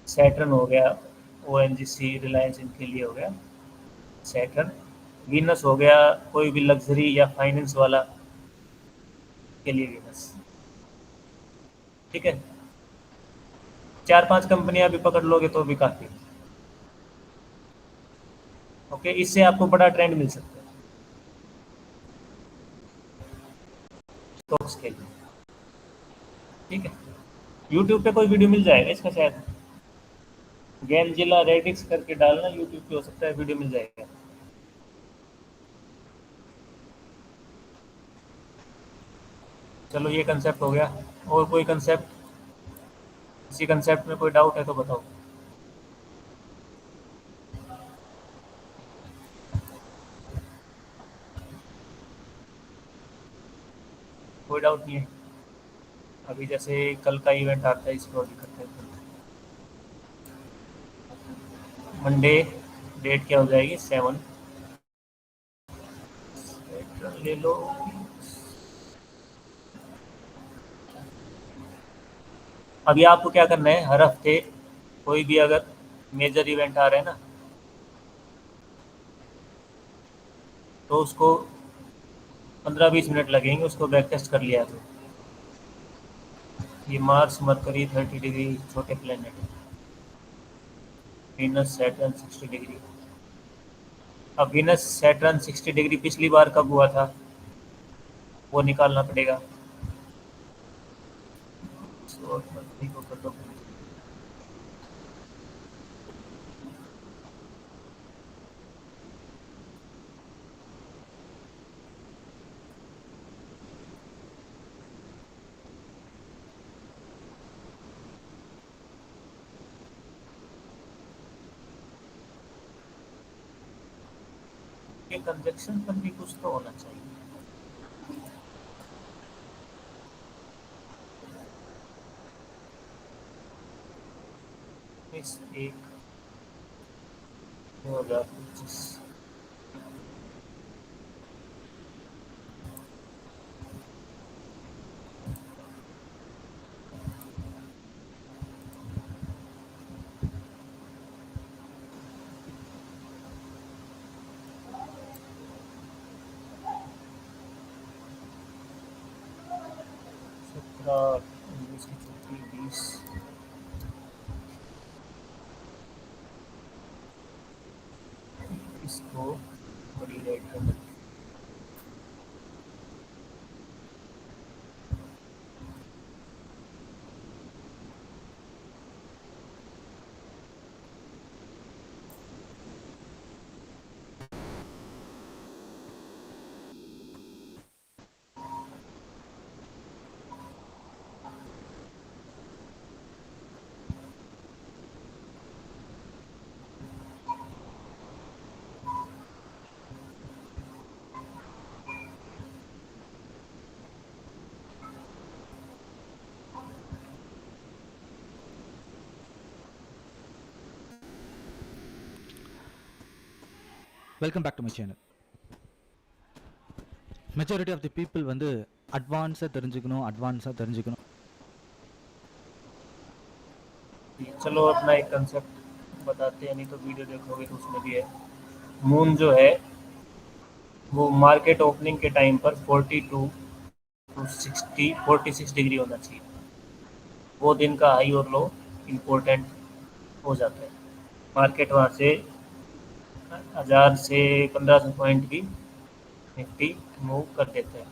सैटर्न हो गया, ONGC रिलायंस इनके लिए हो गया सैटर्न, वीनस हो गया कोई भी लग्जरी या फाइनेंस वाला के लिए वीनस। ठीक है, 4-5 कंपनियां भी पकड़ लोगे तो भी काफ़ी। ओके, इससे आपको बड़ा ट्रेंड मिल सकता है स्टॉक्स के लिए। ठीक है, यूट्यूब पे कोई वीडियो मिल जाएगा इसका शायद, गेम जिला रेडिक्स करके डालना यूट्यूब पे, हो सकता है वीडियो मिल जाएगा। चलो ये कंसेप्ट हो गया, और कोई कंसेप्ट, इसी कंसेप्ट में कोई डाउट है तो बताओ। कोई डाउट नहीं है? अभी जैसे कल का इवेंट आता है इसको अभी करते हैं। मंडे डेट क्या हो जाएगी? 7 ले लो। अभी आपको क्या करना है, हर हफ्ते कोई भी अगर मेजर इवेंट आ रहा है ना तो उसको 15-20 मिनट लगेंगे उसको बैक टेस्ट कर लिया। तो ये मार्स मरकरी 30 डिग्री छोटे प्लेनेट, वीनस सैटर्न 60 डिग्री। अब वीनस सैटर्न 60 डिग्री पिछली बार कब हुआ था वो निकालना पड़ेगा। तो मरकरी को कर दो। ये कंजक्शन पर भी कुछ तो होना चाहिए। इस 1/2025 17 19 की छुट्टी 20 इसको बड़ी रेट कर देते हैं। Welcome back to my channel. Majority of the people வந்து அட்வான்ஸாக தெரிஞ்சுக்கணும். चलो अपना एक कंसेप्ट बताते हैं, नहीं तो वीडियो देखोगे तो उसमें भी है। मून जो है वो मार्केट ओपनिंग के टाइम पर 42 टू 46 डिग्री होना चाहिए। वो दिन का हाई और लो इम्पोर्टेंट हो जाता है। मार्केट वहाँ से 1000 से 1500 पॉइंट की निफ्टी मूव कर देता है।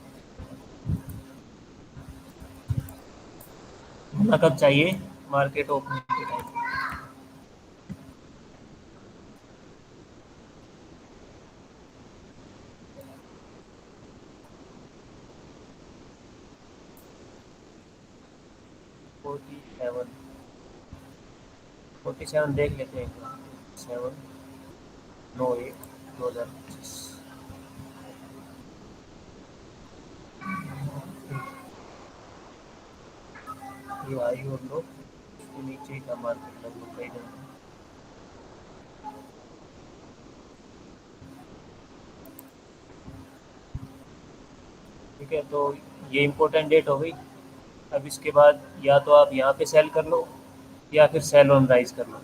होना कब चाहिए? मार्केट ओपनिंग के टाइम। 47 देख लेते हैं एक बार। 7 9 1 2025 ये आई और लो, इसके नीचे ही का मार्केट लगभग कई दिन। ठीक है, तो ये इम्पोर्टेंट डेट हो गई। अब इसके बाद या तो आप यहाँ पे सेल कर लो या फिर सेल ऑन राइज कर लो।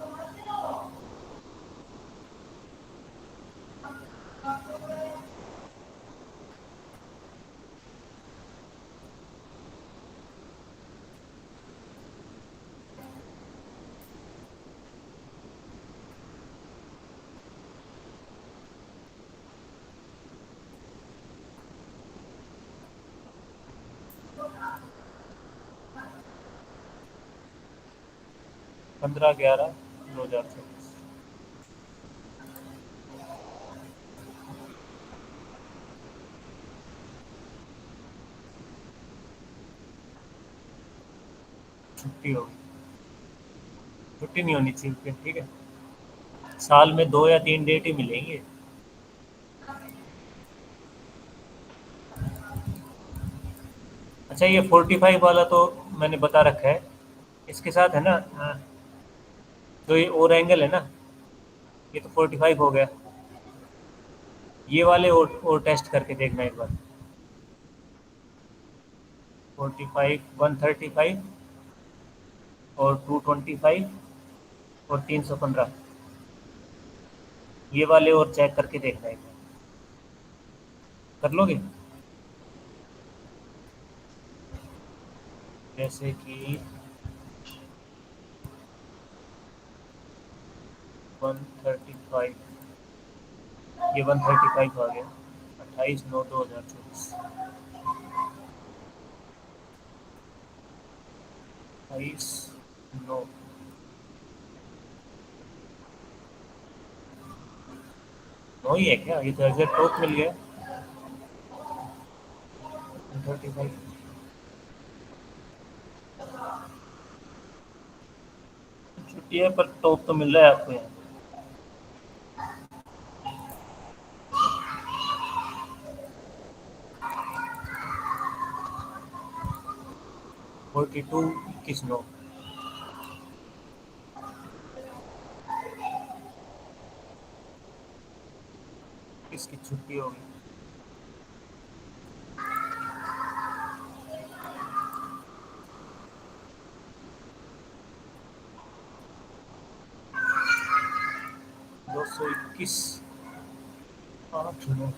पंद्रह 11/2024 छुट्टी होगी, छुट्टी नहीं होनी चाहिए फिर। ठीक है, साल में 2 या 3 डेट ही मिलेंगे। अच्छा, ये 45 वाला तो मैंने बता रखा है। इसके साथ है ना, जो ये और एंगल है ना, ये तो 45 हो गया। ये वाले और टेस्ट करके देखना एक बार। 45 135 और 225 और 315, ये वाले और चेक करके देखना एक बार। कर लोगे? जैसे कि 135, ये 135 आ गया। 28/9/2024 28/9 9 ही है क्या? ये तो एग्जैक्ट टॉप मिल गया। 135 छुट्टी है पर टॉप तो मिल रहा है आपको यहाँ। फोर्टी टू 21/9 इसकी छुट्टी होगी। दो सौ 21 8/9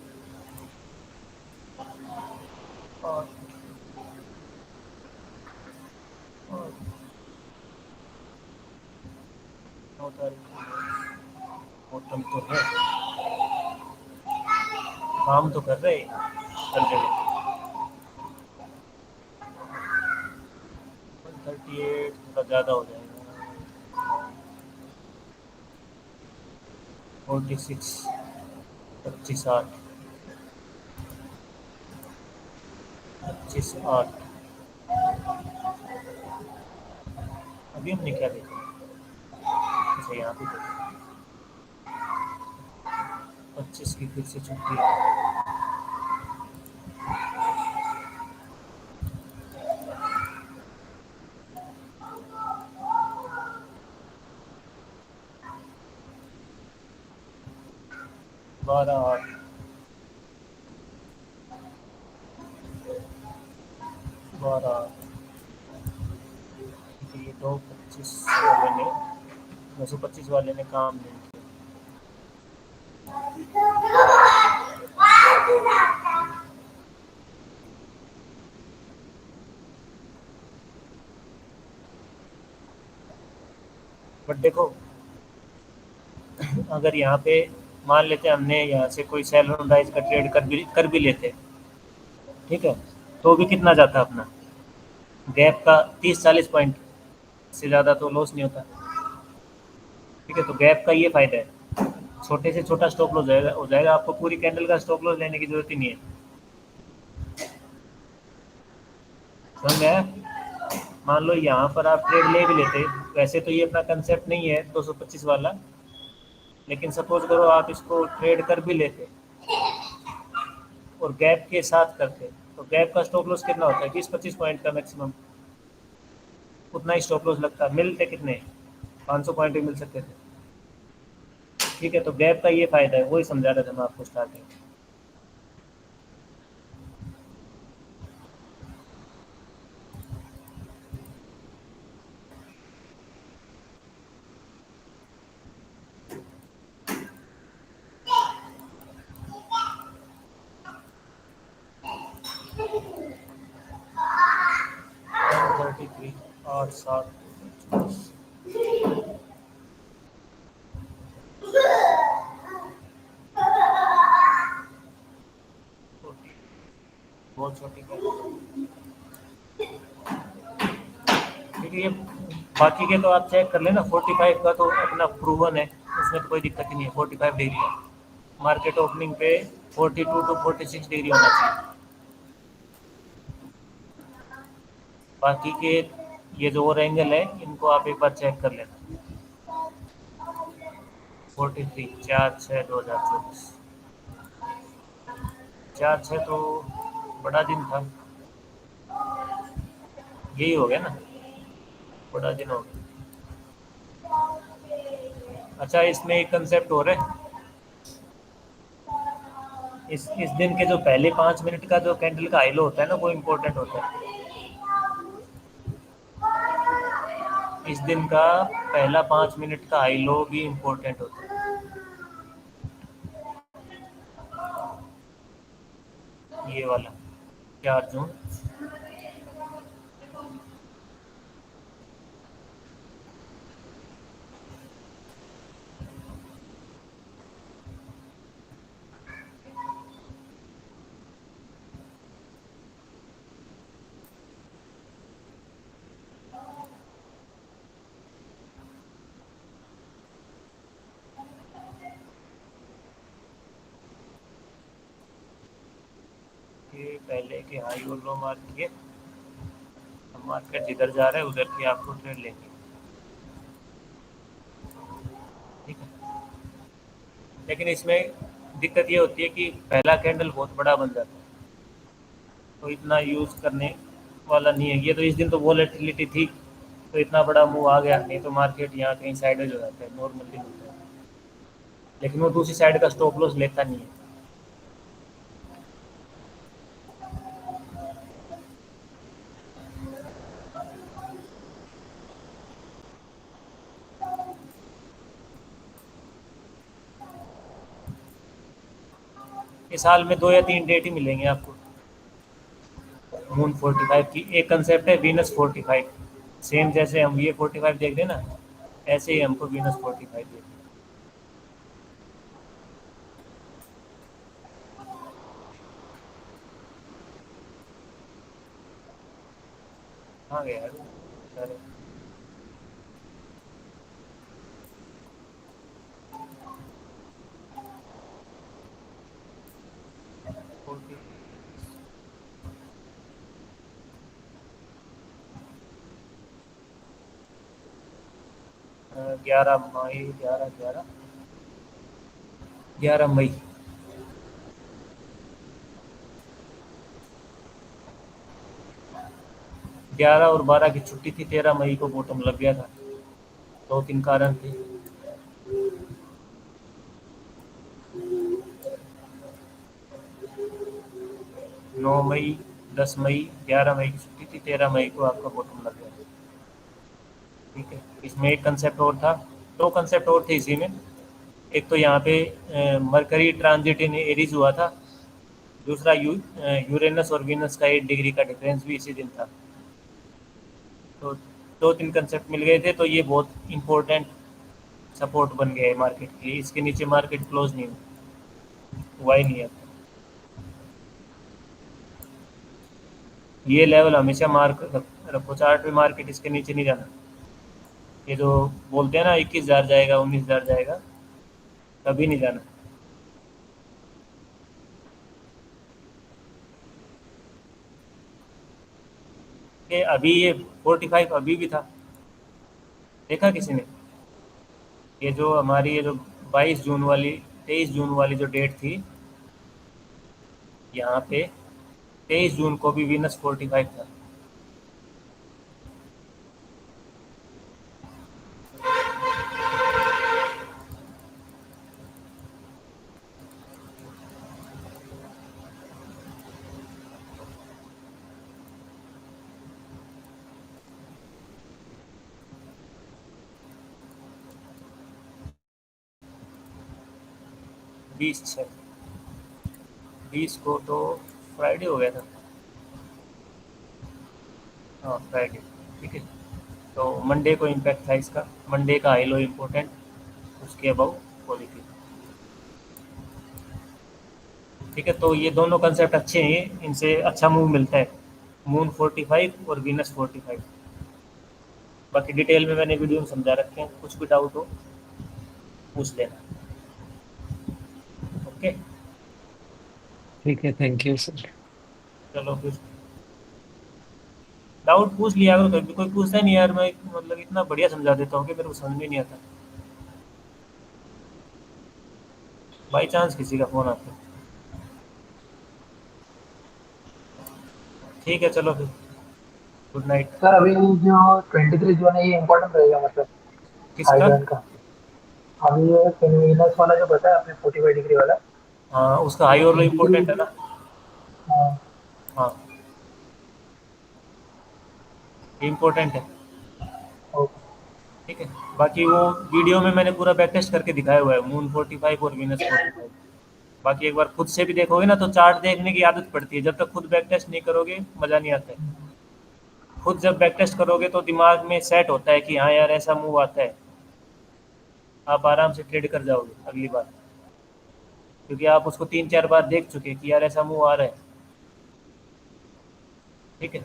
9 तारीख मौसम तो है, काम तो कर रहे हैं हर जगह। 138 थोड़ा ज़्यादा हो जाएगा। 46 25/8 25/8 अभी हमने क्या देखा? अच्छा, यहाँ पे देखा 25 की फिर से छुट्टी है। बारह 12 ये 225 वाले ने 225 वाले ने काम नहीं किया। बट देखो, अगर यहाँ पे मान लेते हमने यहाँ से कोई सेल ऑन राइज का ट्रेड कर भी लेते, ठीक है, तो भी कितना जाता अपना गैप का 30-40 पॉइंट से ज़्यादा तो लॉस नहीं होता। ठीक है, तो गैप का ये फ़ायदा है, छोटे से छोटा स्टॉप लॉस हो जाएगा। आपको पूरी कैंडल का स्टॉप लॉस लेने की जरूरत ही नहीं है। समझ में आया? मान लो यहाँ पर आप ट्रेड ले भी लेते, वैसे तो ये अपना कंसेप्ट नहीं है 225 वाला, लेकिन सपोज करो आप इसको ट्रेड कर भी लेते और गैप के साथ करते, तो गैप का स्टॉप लॉस कितना होता है? 20-25 पॉइंट का मैक्सिमम, उतना ही स्टॉप लॉस लगता है। मिलते कितने? 500 पॉइंट भी मिल सकते थे। ठीक है, तो गैप का ये फ़ायदा है, वही समझा रहा था मैं आपको स्टार्टिंग। थर्टी थ्री 8-7 बहुत छोटी है। ठीक है, ये बाकी के तो आप चेक कर लेना। 45 का तो अपना प्रूवन है, उसमें तो कोई दिक्कत ही नहीं है। 45 डिग्री है, मार्केट ओपनिंग पे 42 टू 46 डिग्री होना चाहिए। बाकी के ये जो और एंगल है, इनको आप एक बार चेक कर लेना। 43 4/6/2024, 4/6 तो बड़ा दिन था, यही हो गया ना, बड़ा दिन हो गया। अच्छा, इसमें एक कंसेप्ट और है। इस दिन के जो पहले 5 मिनट का जो कैंडल का हाई लो होता है ना, वो इम्पोर्टेंट होता है। इस दिन का पहला 5 मिनट का हाई लो भी इम्पोर्टेंट होता है। ये वाला 4 जून, के पहले के हाई और लो मार दिए। अब मार्केट जिधर जा रहा है उधर की आपको ट्रेड लेनी है। ठीक है, लेकिन इसमें दिक्कत ये होती है कि पहला कैंडल बहुत बड़ा बन जाता है, तो इतना यूज़ करने वाला नहीं है। ये तो इस दिन तो वॉलेटिलिटी थी, तो इतना बड़ा मूव आ गया, नहीं तो मार्केट यहाँ कहीं साइडेज हो जाता है, नॉर्मल दिन होता है। लेकिन वो दूसरी साइड का स्टॉप लॉस लेता नहीं है। इस साल में 2 या 3 डेट ही मिलेंगे आपको मून 45 की। एक कंसेप्ट है वीनस 45, सेम जैसे हम ये 45 देख रहे हैं ना, ऐसे ही हमको वीनस 45 देखना। हाँ गया यार, 40 11 मई, 11 मई 11 और 12 की छुट्टी थी, 13 मई को बॉटम लग गया था। 2-3 कारण थे। 9 मई, 10 मई, 11 मई की छुट्टी थी, 13 मई को आपका बॉटम लग गया। ठीक है, इसमें एक कंसेप्ट और था, 2 कंसेप्ट और थे इसी में। एक तो यहाँ पे मरकरी ट्रांजिट इन एरीज हुआ था, दूसरा यूरेनस और वीनस का 8 डिग्री का डिफरेंस भी इसी दिन था। तो 2-3 कंसेप्ट मिल गए थे, तो ये बहुत इंपॉर्टेंट सपोर्ट बन गया है मार्केट के लिए। इसके नीचे मार्केट क्लोज नहीं हुआ ही नहीं है। ये लेवल हमेशा मार्क रखो चार्ट पे, मार्केट इसके नीचे नहीं जाना। ये जो बोलते हैं ना 21,000 जाएगा, 19,000 जाएगा, कभी नहीं जाना। कि अभी ये 45 अभी भी था, देखा किसी ने? ये जो हमारी ये जो 22 जून वाली 23 जून वाली जो डेट थी, यहाँ पे 23 जून को भी वीनस 45 था। बीस को तो फ्राइडे हो गया था। हाँ फ्राइडे, ठीक है। तो मंडे को इम्पैक्ट था इसका, मंडे का हाई लो इम्पोर्टेंट, उसके अबाउ पॉजिटिव, ठीक है। तो ये दोनों कंसेप्ट अच्छे हैं, इनसे अच्छा मूव मिलता है, मून 45 और वीनस 45। बाकी डिटेल में मैंने वीडियो में समझा रखे हैं, कुछ भी डाउट हो पूछ लेना। ओके, ठीक है, थैंक यू सर। चलो फिर डाउट पूछ लिया करो, कभी कोई पूछता नहीं यार, मैं मतलब इतना बढ़िया समझा देता हूँ कि मेरे को समझ में नहीं आता, बाई चांस किसी का फ़ोन आता है। ठीक है, चलो फिर, गुड नाइट। सर अभी जो 23 जो है ये इम्पोर्टेंट रहेगा मतलब हाई किसका? बैंड का। अभी ये कन्वीनस वाला जो बताया आपने 45 डिग्री वाला, हाँ, उसका हाई और लो इम्पोर्टेंट है ना। हाँ, हाँ, इम्पोर्टेंट है, ओके। ठीक है। बाकी वो वीडियो में मैंने पूरा बैक टेस्ट करके दिखाया हुआ है, मून 45 और वीनस 45। बाकी एक बार खुद से भी देखोगे ना तो चार्ट देखने की आदत पड़ती है, जब तक खुद बैक टेस्ट नहीं करोगे मज़ा नहीं आता है। खुद जब बैक टेस्ट करोगे तो दिमाग में सेट होता है कि हाँ यार ऐसा मूव आता है, आप आराम से ट्रेड कर जाओगे अगली बार, क्योंकि आप उसको 3-4 बार देख चुके कि यार ऐसा मूव आ रहा है, ठीक है।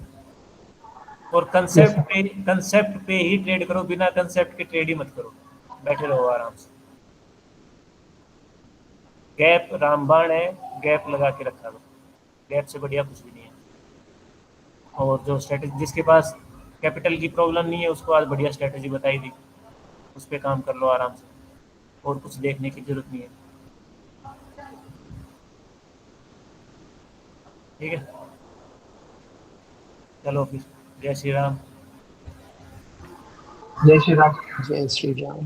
और यस सर। कंसेप्ट पे ही ट्रेड करो, बिना कंसेप्ट के ट्रेड ही मत करो, बैठे रहो आराम से। गैप रामबाण है, गैप लगा के रखा करो, गैप से बढ़िया कुछ भी नहीं है। और जो स्ट्रेटेजी, जिसके पास कैपिटल की प्रॉब्लम नहीं है उसको आज बढ़िया स्ट्रेटेजी बताई दी, उस पर काम कर लो आराम से, और कुछ देखने की जरूरत नहीं है, ठीक है। चलो फिर, जय श्री राम। जय श्री राम। जय श्री राम।